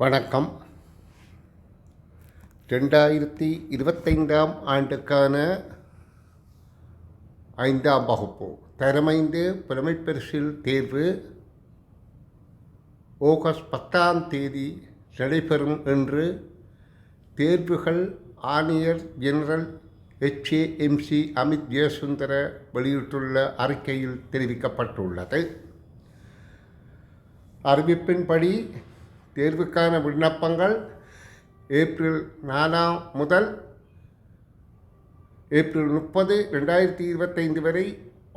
வணக்கம். 2025 ஆண்டுக்கான 5ஆம் வகுப்பு தரமைந்து புலமைப்பரிசில் தேர்வு ஆகஸ்ட் 10ஆம் தேதி நடைபெறும் என்று தேர்வுகள் ஆணையர் ஜெனரல் HAMC அமித் ஜெயசுந்தர வெளியிட்டுள்ள அறிக்கையில் தெரிவிக்கப்பட்டுள்ளது. அறிவிப்பின்படி தேர்வுக்கான விண்ணப்பங்கள் ஏப்ரல் 4 முதல் ஏப்ரல் 30, 2025 வரை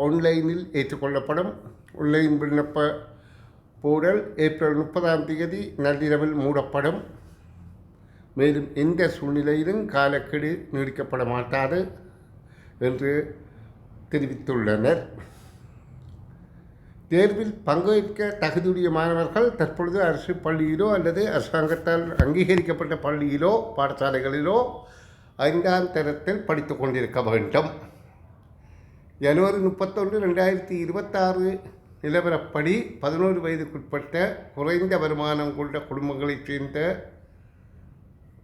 ஆன்லைனில் ஏற்றுக்கொள்ளப்படும். ஆன்லைன் விண்ணப்ப போர்டல் ஏப்ரல் 30ஆம் தேதி நள்ளிரவில் மூடப்படும். மேலும் எந்த சூழ்நிலையிலும் காலக்கெடு நீடிக்கப்பட மாட்டாது என்று தெரிவித்துள்ளனர். தேர்வில் பங்கேற்க தகுதியுடைய மாணவர்கள் தற்பொழுது அரசு பள்ளியிலோ அல்லது அரசாங்கத்தால் அங்கீகரிக்கப்பட்ட பள்ளியிலோ பாடசாலைகளிலோ 5ஆம் தரத்தில் படித்து கொண்டிருக்க வேண்டும். ஜனவரி 31, 2026 நிலவரப்படி 11 வயதுக்குட்பட்ட குறைந்த வருமானம் கொண்ட குடும்பங்களைச் சேர்ந்த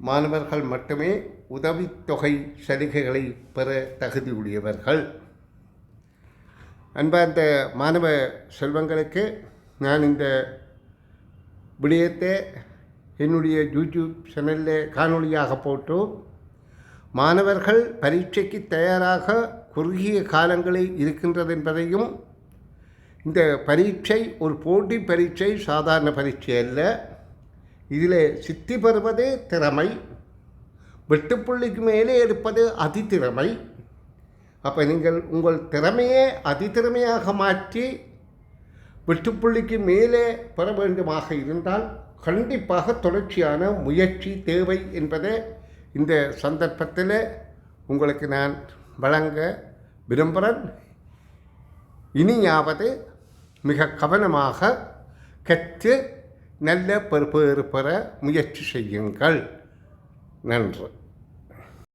மாணவர்கள் மட்டுமே உதவித்தொகை சலுகைகளை பெற தகுதியுடையவர்கள். அன்பார்ந்த மாணவ செல்வங்களுக்கு நான் இந்த விடயத்தை என்னுடைய யூடியூப் சேனலில் காணொளியாக போட்டு மாணவர்கள் பரீட்சைக்கு தயாராக குறுகிய காலங்களே இருக்கின்றது என்பதையும், இந்த பரீட்சை ஒரு போட்டி பரீட்சை, சாதாரண பரீட்சை அல்ல. இதில் சித்தி பெறுவது திறமை, வெட்டுப்புள்ளிக்கு மேலே எடுப்பது அதிதிறமை. அப்போ நீங்கள் உங்கள் திறமையை அதிதிறமையாக மாற்றி வெட்டுப்புள்ளிக்கு மேலே பெற வேண்டுமாக இருந்தால் கண்டிப்பாக தொடர்ச்சியான முயற்சி தேவை என்பதை இந்த சந்தர்ப்பத்தில் உங்களுக்கு நான் வழங்க விரும்புகிறேன். இனியாவது மிக கவனமாக கற்று நல்ல பெறுபேறு பெற முயற்சி செய்யுங்கள். நன்றி.